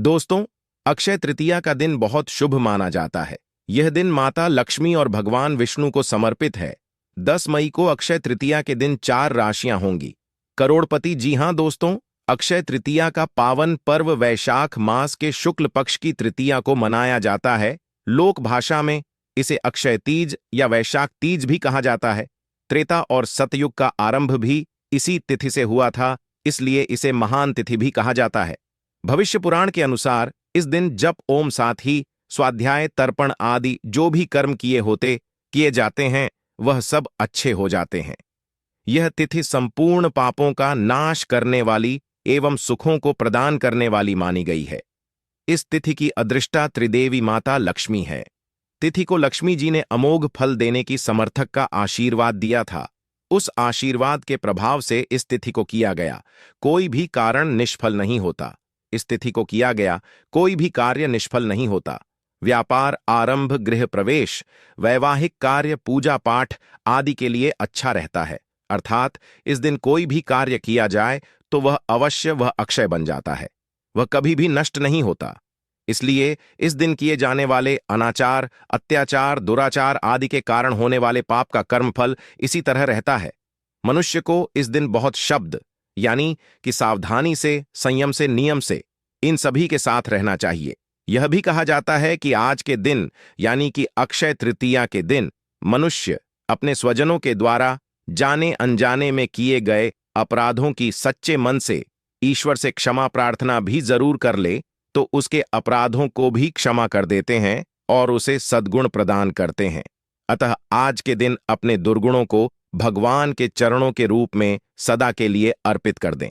दोस्तों, अक्षय तृतीया का दिन बहुत शुभ माना जाता है। यह दिन माता लक्ष्मी और भगवान विष्णु को समर्पित है। 10 मई को अक्षय तृतीया के दिन 4 राशियां होंगी। करोड़पति। जी हां दोस्तों, अक्षय तृतीया का पावन पर्व वैशाख मास के शुक्ल पक्ष की तृतीया को मनाया जाता है। लोक भाषा में इसे अक्षय तीज या वैशाख तीज भी कहा जाता है। त्रेता और सतयुग का आरंभ भी इसी तिथि से हुआ था, इसलिए इसे महान तिथि भी कहा जाता है। भविष्य पुराण के अनुसार इस दिन जप ओम साथ ही स्वाध्याय तर्पण आदि जो भी कर्म किए जाते हैं वह सब अच्छे हो जाते हैं। यह तिथि संपूर्ण पापों का नाश करने वाली एवं सुखों को प्रदान करने वाली मानी गई है। इस तिथि की अदृष्टा त्रिदेवी माता लक्ष्मी है। तिथि को लक्ष्मी जी ने अमोघ फल देने की समर्थक का आशीर्वाद दिया था। उस आशीर्वाद के प्रभाव से इस तिथि को किया गया कोई भी कारण निष्फल नहीं होता। इस तिथि को किया गया कोई भी कार्य निष्फल नहीं होता। व्यापार आरंभ, गृह प्रवेश, वैवाहिक कार्य, पूजा पाठ आदि के लिए अच्छा रहता है। अर्थात इस दिन कोई भी कार्य किया जाए तो वह अक्षय बन जाता है, वह कभी भी नष्ट नहीं होता। इसलिए इस दिन किए जाने वाले अनाचार, अत्याचार, दुराचार आदि के कारण होने वाले पाप का कर्मफल इसी तरह रहता है। मनुष्य को इस दिन बहुत शब्द यानी कि सावधानी से, संयम से, नियम से इन सभी के साथ रहना चाहिए। यह भी कहा जाता है कि आज के दिन यानी कि अक्षय तृतीया के दिन मनुष्य अपने स्वजनों के द्वारा जाने अनजाने में किए गए अपराधों की सच्चे मन से ईश्वर से क्षमा प्रार्थना भी जरूर कर ले तो उसके अपराधों को भी क्षमा कर देते हैं और उसे सद्गुण प्रदान करते हैं। अतः आज के दिन अपने दुर्गुणों को भगवान के चरणों के रूप में सदा के लिए अर्पित कर दें।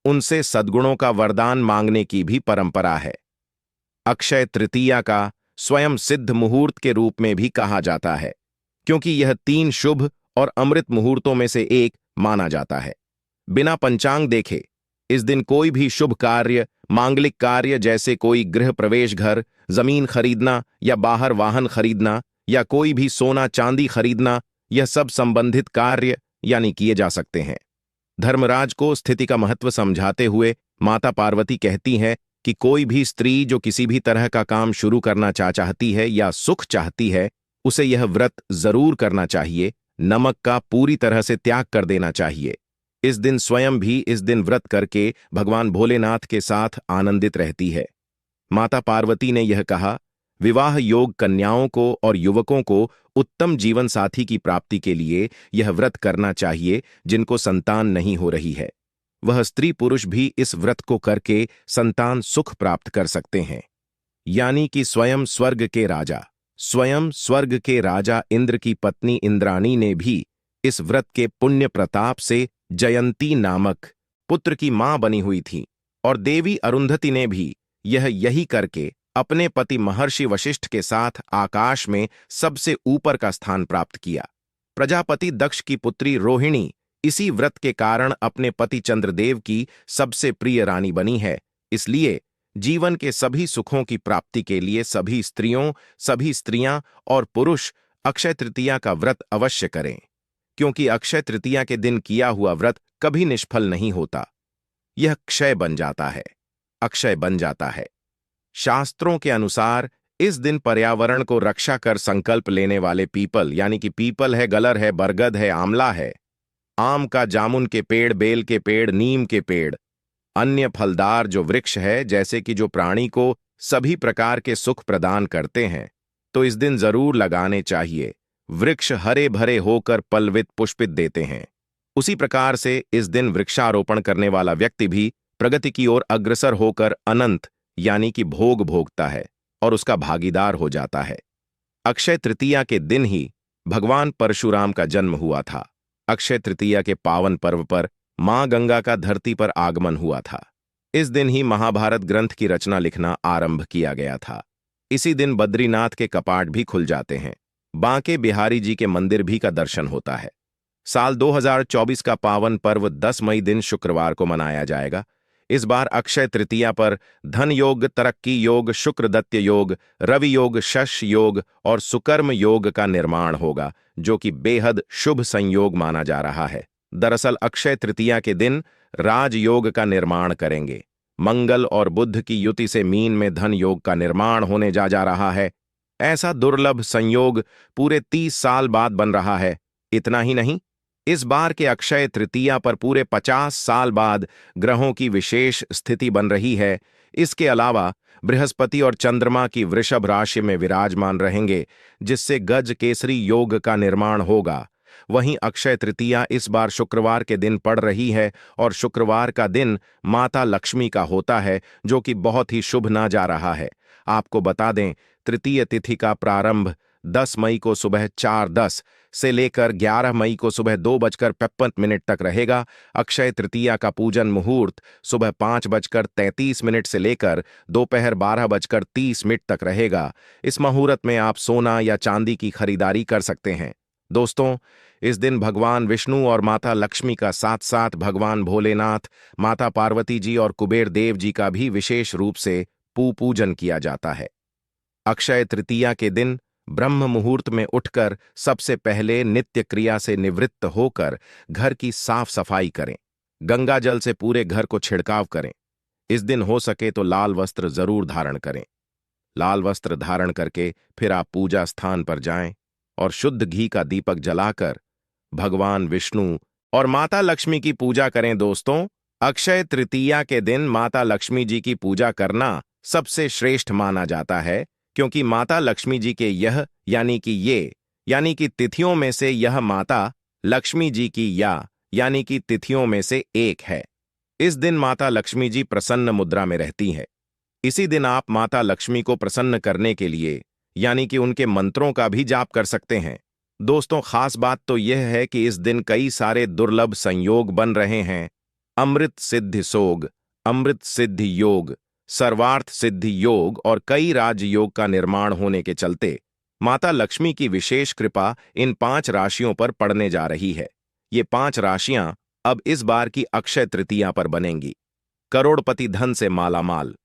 उनसे सद्गुणों का वरदान मांगने की भी परंपरा है। अक्षय तृतीया का स्वयं सिद्ध मुहूर्त के रूप में भी कहा जाता है, क्योंकि यह 3 शुभ और अमृत मुहूर्तों में से एक माना जाता है। बिना पंचांग देखे इस दिन कोई भी शुभ कार्य, मांगलिक कार्य जैसे कोई गृह प्रवेश, घर जमीन खरीदना या बाहर वाहन खरीदना या कोई भी सोना चांदी खरीदना, यह सब संबंधित कार्य यानी किए जा सकते हैं। धर्मराज को स्थिति का महत्व समझाते हुए माता पार्वती कहती है कि कोई भी स्त्री जो किसी भी तरह का काम शुरू करना चाहती है या सुख चाहती है, उसे यह व्रत जरूर करना चाहिए। नमक का पूरी तरह से त्याग कर देना चाहिए। इस दिन स्वयं भी इस दिन व्रत करके भगवान भोलेनाथ के साथ आनंदित रहती है। माता पार्वती ने यह कहा, विवाह योग कन्याओं को और युवकों को उत्तम जीवन साथी की प्राप्ति के लिए यह व्रत करना चाहिए। जिनको संतान नहीं हो रही है वह स्त्री पुरुष भी इस व्रत को करके संतान सुख प्राप्त कर सकते हैं। यानी कि स्वयं स्वर्ग के राजा इंद्र की पत्नी इंद्राणी ने भी इस व्रत के पुण्य प्रताप से जयंती नामक पुत्र की मां बनी हुई थी, और देवी अरुंधति ने भी यही करके अपने पति महर्षि वशिष्ठ के साथ आकाश में सबसे ऊपर का स्थान प्राप्त किया। प्रजापति दक्ष की पुत्री रोहिणी इसी व्रत के कारण अपने पति चंद्रदेव की सबसे प्रिय रानी बनी है। इसलिए जीवन के सभी सुखों की प्राप्ति के लिए सभी स्त्रियां और पुरुष अक्षय तृतीया का व्रत अवश्य करें, क्योंकि अक्षय तृतीया के दिन किया हुआ व्रत कभी निष्फल नहीं होता। यह अक्षय बन जाता है। शास्त्रों के अनुसार इस दिन पर्यावरण को रक्षा कर संकल्प लेने वाले पीपल यानी कि पीपल है, गलर है, बरगद है, आंवला है, आम का, जामुन के पेड़, बेल के पेड़, नीम के पेड़, अन्य फलदार जो वृक्ष है जैसे कि जो प्राणी को सभी प्रकार के सुख प्रदान करते हैं, तो इस दिन जरूर लगाने चाहिए। वृक्ष हरे भरे होकर पल्वित पुष्पित देते हैं। उसी प्रकार से इस दिन वृक्षारोपण करने वाला व्यक्ति भी प्रगति की ओर अग्रसर होकर अनंत यानी कि भोग भोगता है और उसका भागीदार हो जाता है। अक्षय तृतीया के दिन ही भगवान परशुराम का जन्म हुआ था। अक्षय तृतीया के पावन पर्व पर मां गंगा का धरती पर आगमन हुआ था। इस दिन ही महाभारत ग्रंथ की रचना लिखना आरंभ किया गया था। इसी दिन बद्रीनाथ के कपाट भी खुल जाते हैं। बांके बिहारी जी के मंदिर भी का दर्शन होता है। साल 2024 का पावन पर्व 10 मई दिन शुक्रवार को मनाया जाएगा। इस बार अक्षय तृतीया पर धन योग, तरक्की योग, शुक्र दैत्य योग, रवि योग, शश योग और सुकर्म योग का निर्माण होगा, जो कि बेहद शुभ संयोग माना जा रहा है। दरअसल अक्षय तृतीया के दिन राजयोग का निर्माण करेंगे। मंगल और बुध की युति से मीन में धन योग का निर्माण होने जा रहा है। ऐसा दुर्लभ संयोग पूरे 30 साल बाद बन रहा है। इतना ही नहीं, इस बार के अक्षय तृतीया पर पूरे 50 साल बाद ग्रहों की विशेष स्थिति बन रही है। इसके अलावा बृहस्पति और चंद्रमा की वृषभ राशि में विराजमान रहेंगे, जिससे गज केसरी योग का निर्माण होगा। वहीं अक्षय तृतीया इस बार शुक्रवार के दिन पड़ रही है और शुक्रवार का दिन माता लक्ष्मी का होता है, जो कि बहुत ही शुभ ना जा रहा है। आपको बता दें, तृतीय तिथि का प्रारंभ 10 मई को सुबह 4:10 से लेकर 11 मई को सुबह 2:53 तक रहेगा। अक्षय तृतीया का पूजन मुहूर्त सुबह 5:33 से लेकर दोपहर 12:30 तक रहेगा। इस मुहूर्त में आप सोना या चांदी की खरीदारी कर सकते हैं। दोस्तों, इस दिन भगवान विष्णु और माता लक्ष्मी का साथ साथ भगवान भोलेनाथ, माता पार्वती जी और कुबेर देव जी का भी विशेष रूप से पूजन किया जाता है। अक्षय तृतीया के दिन ब्रह्म मुहूर्त में उठकर सबसे पहले नित्य क्रिया से निवृत्त होकर घर की साफ सफाई करें। गंगा जल से पूरे घर को छिड़काव करें। इस दिन हो सके तो लाल वस्त्र जरूर धारण करें। लाल वस्त्र धारण करके फिर आप पूजा स्थान पर जाएं और शुद्ध घी का दीपक जलाकर भगवान विष्णु और माता लक्ष्मी की पूजा करें। दोस्तों, अक्षय तृतीया के दिन माता लक्ष्मी जी की पूजा करना सबसे श्रेष्ठ माना जाता है, क्योंकि माता लक्ष्मी जी के यह यानी कि तिथियों में से यह माता लक्ष्मी जी की यानी कि तिथियों में से एक है। इस दिन माता लक्ष्मी जी प्रसन्न मुद्रा में रहती हैं। इसी दिन आप माता लक्ष्मी को प्रसन्न करने के लिए यानी कि उनके मंत्रों का भी जाप कर सकते हैं। दोस्तों, खास बात तो यह है कि इस दिन कई सारे दुर्लभ संयोग बन रहे हैं। अमृत सिद्धि सोग, अमृत सिद्धि योग, सर्वार्थ सिद्धि योग और कई राजयोग का निर्माण होने के चलते माता लक्ष्मी की विशेष कृपा इन 5 राशियों पर पड़ने जा रही है। ये 5 राशियां अब इस बार की अक्षय तृतीया पर बनेंगी। करोड़पति धन से मालामाल।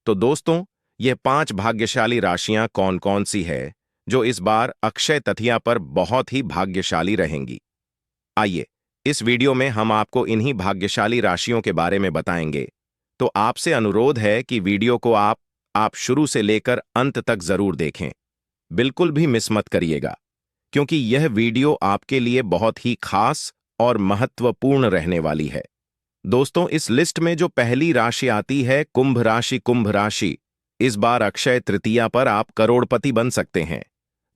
तो दोस्तों, ये 5 भाग्यशाली राशियां कौन कौन सी है जो इस बार अक्षय तृतीया पर बहुत ही भाग्यशाली रहेंगी? आइए, इस वीडियो में हम आपको इन्हीं भाग्यशाली राशियों के बारे में बताएंगे। तो आपसे अनुरोध है कि वीडियो को आप शुरू से लेकर अंत तक जरूर देखें। बिल्कुल भी मिस मत करिएगा, क्योंकि यह वीडियो आपके लिए बहुत ही खास और महत्वपूर्ण रहने वाली है। दोस्तों, इस लिस्ट में जो पहली राशि आती है कुंभ राशि, इस बार अक्षय तृतीया पर आप करोड़पति बन सकते हैं,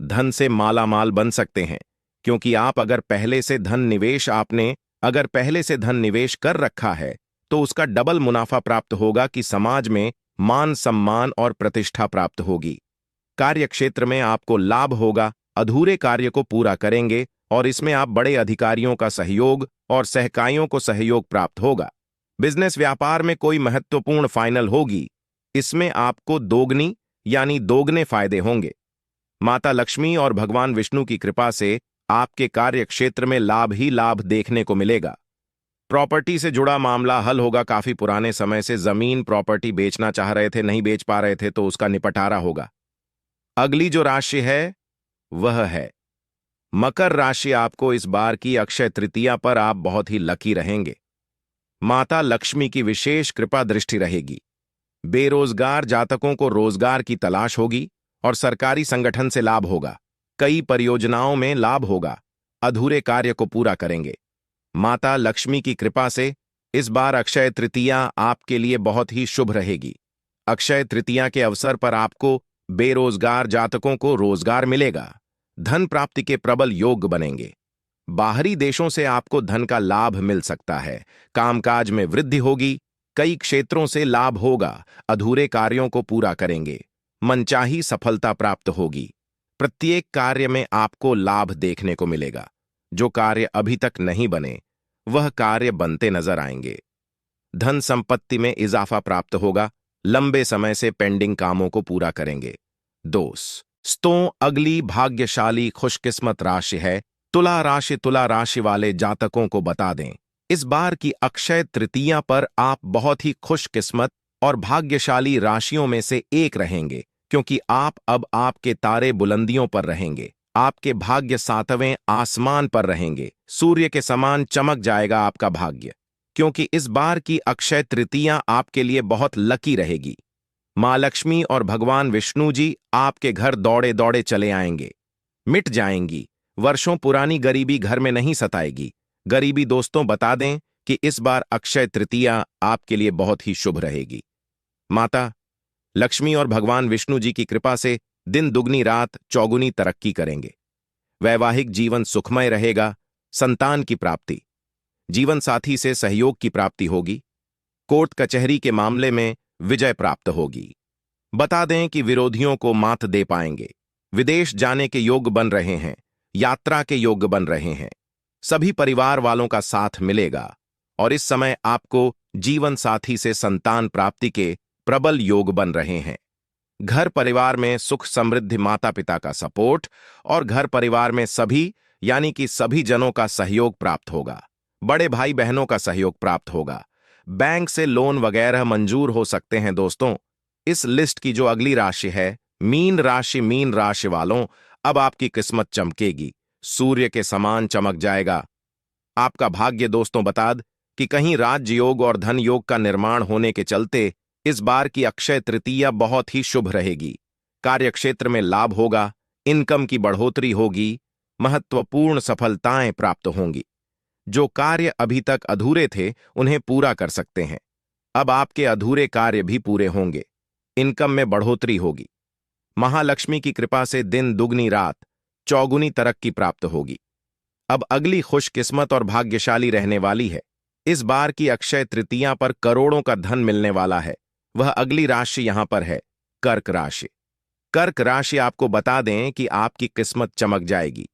धन से मालामाल बन सकते हैं, क्योंकि अगर पहले से धन निवेश कर रखा है तो उसका डबल मुनाफा प्राप्त होगा कि समाज में मान सम्मान और प्रतिष्ठा प्राप्त होगी। कार्य क्षेत्र में आपको लाभ होगा, अधूरे कार्य को पूरा करेंगे और इसमें आप बड़े अधिकारियों का सहयोग और सहकारियों को सहयोग प्राप्त होगा। बिजनेस व्यापार में कोई महत्वपूर्ण फाइनल होगी, इसमें आपको दोगने फायदे होंगे। माता लक्ष्मी और भगवान विष्णु की कृपा से आपके कार्य क्षेत्र में लाभ ही लाभ देखने को मिलेगा। प्रॉपर्टी से जुड़ा मामला हल होगा। काफी पुराने समय से जमीन प्रॉपर्टी बेचना चाह रहे थे, नहीं बेच पा रहे थे, तो उसका निपटारा होगा। अगली जो राशि है वह है मकर राशि। आपको इस बार की अक्षय तृतीया पर आप बहुत ही लकी रहेंगे। माता लक्ष्मी की विशेष कृपा दृष्टि रहेगी। बेरोजगार जातकों को रोजगार की तलाश होगी और सरकारी संगठन से लाभ होगा। कई परियोजनाओं में लाभ होगा। अधूरे कार्य को पूरा करेंगे। माता लक्ष्मी की कृपा से इस बार अक्षय तृतीया आपके लिए बहुत ही शुभ रहेगी। अक्षय तृतीया के अवसर पर आपको बेरोजगार जातकों को रोजगार मिलेगा। धन प्राप्ति के प्रबल योग बनेंगे। बाहरी देशों से आपको धन का लाभ मिल सकता है। कामकाज में वृद्धि होगी। कई क्षेत्रों से लाभ होगा। अधूरे कार्यों को पूरा करेंगे। मनचाही सफलता प्राप्त होगी। प्रत्येक कार्य में आपको लाभ देखने को मिलेगा। जो कार्य अभी तक नहीं बने वह कार्य बनते नजर आएंगे। धन संपत्ति में इजाफा प्राप्त होगा। लंबे समय से पेंडिंग कामों को पूरा करेंगे। दोस्तों, अगली भाग्यशाली खुशकिस्मत राशि है तुला राशि। तुला राशि वाले जातकों को बता दें, इस बार की अक्षय तृतीया पर आप बहुत ही खुशकिस्मत और भाग्यशाली राशियों में से एक रहेंगे, क्योंकि आपके तारे बुलंदियों पर रहेंगे। आपके भाग्य 7वें आसमान पर रहेंगे। सूर्य के समान चमक जाएगा आपका भाग्य। क्योंकि इस बार की अक्षय तृतीया आपके लिए बहुत लकी रहेगी। माँ लक्ष्मी और भगवान विष्णु जी आपके घर दौड़े दौड़े चले आएंगे। मिट जाएंगी। वर्षों पुरानी गरीबी घर में नहीं सताएगी। गरीबी दोस्तों, बता दें कि इस बार अक्षय तृतीया आपके लिए बहुत ही शुभ रहेगी। माता लक्ष्मी और भगवान विष्णु जी की कृपा से दिन दुगनी रात चौगुनी तरक्की करेंगे। वैवाहिक जीवन सुखमय रहेगा। संतान की प्राप्ति, जीवन साथी से सहयोग की प्राप्ति होगी। कोर्ट कचहरी के मामले में विजय प्राप्त होगी। बता दें कि विरोधियों को मात दे पाएंगे। विदेश जाने के योग बन रहे हैं। यात्रा के योग बन रहे हैं। सभी परिवार वालों का साथ मिलेगा और इस समय आपको जीवन साथी से संतान प्राप्ति के प्रबल योग बन रहे हैं। घर परिवार में सुख समृद्धि, माता पिता का सपोर्ट और घर परिवार में सभी यानी कि सभी जनों का सहयोग प्राप्त होगा। बड़े भाई बहनों का सहयोग प्राप्त होगा। बैंक से लोन वगैरह मंजूर हो सकते हैं। दोस्तों, इस लिस्ट की जो अगली राशि है मीन राशि, मीन राशि वालों, अब आपकी किस्मत चमकेगी, सूर्य के समान चमक जाएगा। आपका भाग्य दोस्तों बता द कि कहीं राज्य योग और धन योग का निर्माण होने के चलते इस बार की अक्षय तृतीया बहुत ही शुभ रहेगी। कार्यक्षेत्र में लाभ होगा। इनकम की बढ़ोतरी होगी। महत्वपूर्ण सफलताएं प्राप्त होंगी। जो कार्य अभी तक अधूरे थे उन्हें पूरा कर सकते हैं। अब आपके अधूरे कार्य भी पूरे होंगे। इनकम में बढ़ोतरी होगी। महालक्ष्मी की कृपा से दिन दुगनी रात चौगुनी तरक्की प्राप्त होगी। अब अगली खुशकिस्मत और भाग्यशाली रहने वाली है। इस बार की अक्षय तृतीया पर करोड़ों का धन मिलने वाला है। वह अगली राशि यहां पर है कर्क राशि। कर्क राशि आपको बता दें कि आपकी किस्मत चमक जाएगी।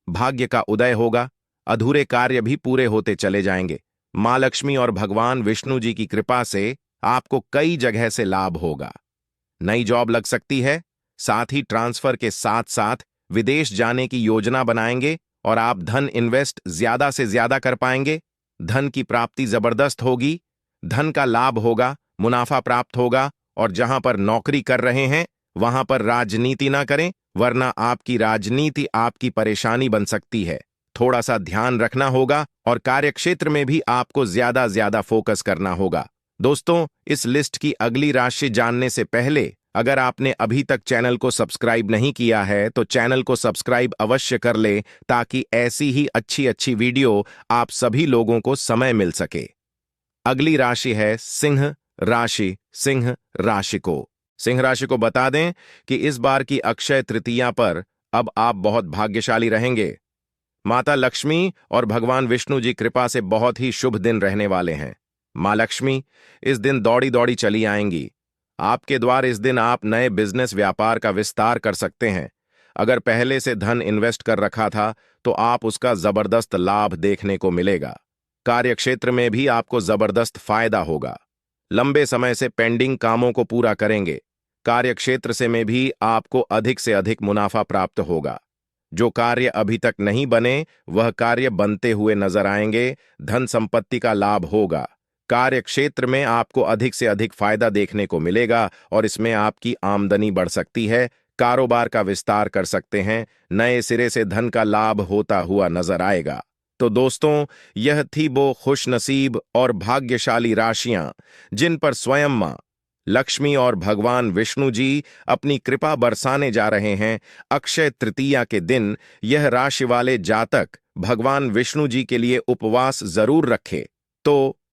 भाग्य का उदय होगा। अधूरे कार्य भी पूरे होते चले जाएंगे। मां लक्ष्मी और भगवान विष्णु जी की कृपा से आपको कई जगह से लाभ होगा। नई जॉब लग सकती है। साथ ही ट्रांसफर के साथ साथ विदेश जाने की योजना बनाएंगे और आप धन इन्वेस्ट ज्यादा से ज्यादा कर पाएंगे। धन की प्राप्ति जबरदस्त होगी। धन का लाभ होगा, मुनाफा प्राप्त होगा। और जहां पर नौकरी कर रहे हैं वहां पर राजनीति ना करें, वरना आपकी राजनीति आपकी परेशानी बन सकती है। थोड़ा सा ध्यान रखना होगा और कार्यक्षेत्र में भी आपको ज्यादा फोकस करना होगा। दोस्तों, इस लिस्ट की अगली राशि जानने से पहले अगर आपने अभी तक चैनल को सब्सक्राइब नहीं किया है तो चैनल को सब्सक्राइब अवश्य कर ले, ताकि ऐसी ही अच्छी अच्छी वीडियो आप सभी लोगों को समय मिल सके। अगली राशि है सिंह राशि। सिंह राशि को बता दें कि इस बार की अक्षय तृतीया पर अब आप बहुत भाग्यशाली रहेंगे। माता लक्ष्मी और भगवान विष्णु जी कृपा से बहुत ही शुभ दिन रहने वाले हैं। मां लक्ष्मी इस दिन दौड़ी दौड़ी चली आएंगी। आपके द्वार इस दिन आप नए बिजनेस व्यापार का विस्तार कर सकते हैं। अगर पहले से धन इन्वेस्ट कर रखा था तो आप उसका जबरदस्त लाभ देखने को मिलेगा। कार्यक्षेत्र में भी आपको जबरदस्त फायदा होगा। लंबे समय से पेंडिंग कामों को पूरा करेंगे। कार्यक्षेत्र से में भी आपको अधिक से अधिक मुनाफा प्राप्त होगा। जो कार्य अभी तक नहीं बने वह कार्य बनते हुए नजर आएंगे। धन संपत्ति का लाभ होगा। कार्यक्षेत्र में आपको अधिक से अधिक फायदा देखने को मिलेगा और इसमें आपकी आमदनी बढ़ सकती है। कारोबार का विस्तार कर सकते हैं। नए सिरे से धन का लाभ होता हुआ नजर आएगा। तो दोस्तों, यह थी वो खुशनसीब और भाग्यशाली राशियां जिन पर स्वयं मां लक्ष्मी और भगवान विष्णु जी अपनी कृपा बरसाने जा रहे हैं। अक्षय तृतीया के दिन यह राशि वाले जातक भगवान विष्णु जी के लिए उपवास जरूर रखें। तो